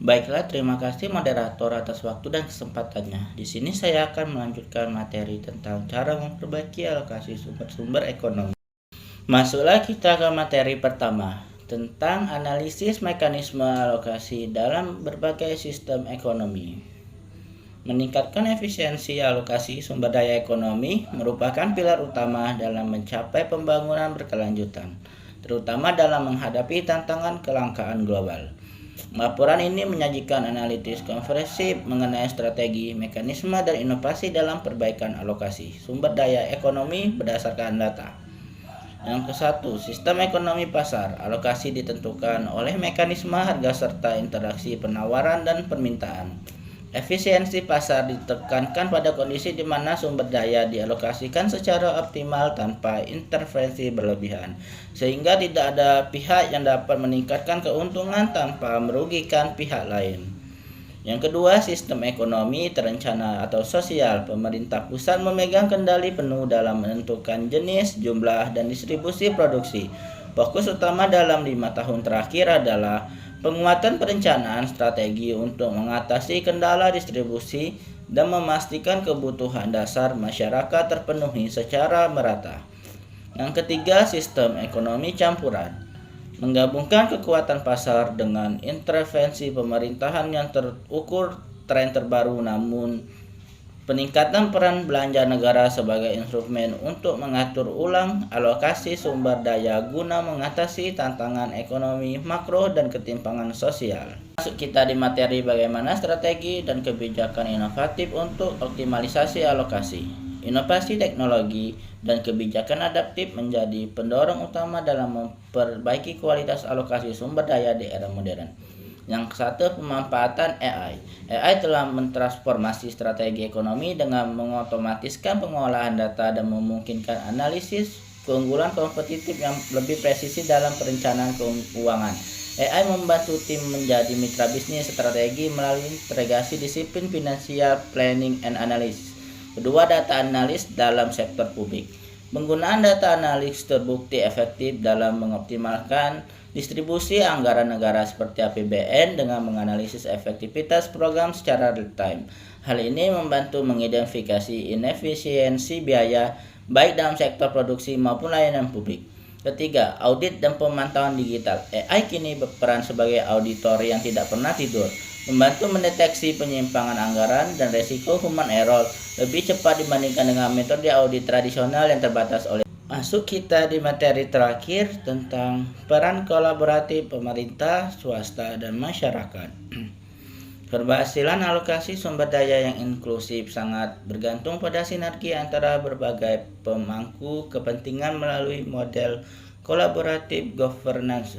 Baiklah, terima kasih moderator atas waktu dan kesempatannya. Di sini saya akan melanjutkan materi tentang cara memperbaiki alokasi sumber-sumber ekonomi. Masuklah kita ke materi pertama, tentang analisis mekanisme alokasi dalam berbagai sistem ekonomi. Meningkatkan efisiensi alokasi sumber daya ekonomi merupakan pilar utama dalam mencapai pembangunan berkelanjutan, terutama dalam menghadapi tantangan kelangkaan global. Laporan ini menyajikan analisis komprehensif mengenai strategi, mekanisme, dan inovasi dalam perbaikan alokasi sumber daya ekonomi berdasarkan data. Yang ke-1, sistem ekonomi pasar. Alokasi ditentukan oleh mekanisme harga serta interaksi penawaran dan permintaan. Efisiensi pasar ditekankan pada kondisi di mana sumber daya dialokasikan secara optimal tanpa intervensi berlebihan, sehingga tidak ada pihak yang dapat meningkatkan keuntungan tanpa merugikan pihak lain. Yang kedua, sistem ekonomi terencana atau sosial. Pemerintah pusat memegang kendali penuh dalam menentukan jenis, jumlah, dan distribusi produksi. Fokus utama dalam 5 tahun terakhir adalah penguatan perencanaan strategi untuk mengatasi kendala distribusi dan memastikan kebutuhan dasar masyarakat terpenuhi secara merata. Yang ketiga, sistem ekonomi campuran. Menggabungkan kekuatan pasar dengan intervensi pemerintahan yang terukur tren terbaru, namun peningkatan peran belanja negara sebagai instrumen untuk mengatur ulang alokasi sumber daya guna mengatasi tantangan ekonomi makro dan ketimpangan sosial. Masuk kita di materi bagaimana strategi dan kebijakan inovatif untuk optimalisasi alokasi. Inovasi teknologi dan kebijakan adaptif menjadi pendorong utama dalam memperbaiki kualitas alokasi sumber daya di era modern. Yang ke-1, pemanfaatan AI. AI telah mentransformasi strategi ekonomi dengan mengotomatiskan pengolahan data dan memungkinkan analisis keunggulan kompetitif yang lebih presisi dalam perencanaan keuangan. AI membantu tim menjadi mitra bisnis strategi melalui integrasi disiplin finansial, planning, and analysis. Kedua, data analis dalam sektor publik. Penggunaan data analis terbukti efektif dalam mengoptimalkan distribusi anggaran negara seperti APBN dengan menganalisis efektivitas program secara real time. Hal ini membantu mengidentifikasi inefisiensi biaya baik dalam sektor produksi maupun layanan publik. Ketiga, audit dan pemantauan digital. AI kini berperan sebagai auditor yang tidak pernah tidur, membantu mendeteksi penyimpangan anggaran dan resiko human error lebih cepat dibandingkan dengan metode audit tradisional yang terbatas oleh. Masuk kita di materi terakhir tentang peran kolaboratif pemerintah, swasta, dan masyarakat. Keberhasilan alokasi sumber daya yang inklusif sangat bergantung pada sinergi antara berbagai pemangku kepentingan melalui model kolaboratif governance.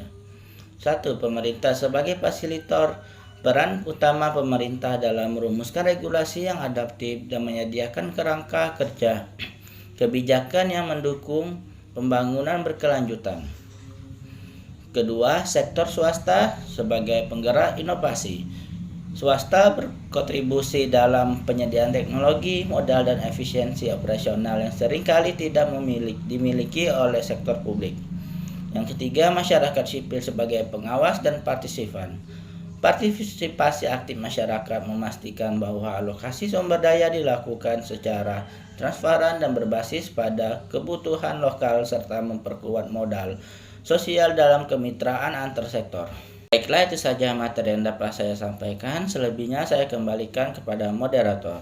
1. Pemerintah sebagai fasilitator. Peran utama pemerintah dalam merumuskan regulasi yang adaptif dan menyediakan kerangka kerja kebijakan yang mendukung pembangunan berkelanjutan. Kedua, sektor swasta sebagai penggerak inovasi. Swasta berkontribusi dalam penyediaan teknologi, modal, dan efisiensi operasional yang seringkali tidak dimiliki oleh sektor publik. Yang ketiga, masyarakat sipil sebagai pengawas dan partisipan. Partisipasi aktif masyarakat memastikan bahwa alokasi sumber daya dilakukan secara transparan dan berbasis pada kebutuhan lokal serta memperkuat modal sosial dalam kemitraan antar sektor. Baiklah, itu saja materi yang dapat saya sampaikan. Selebihnya saya kembalikan kepada moderator.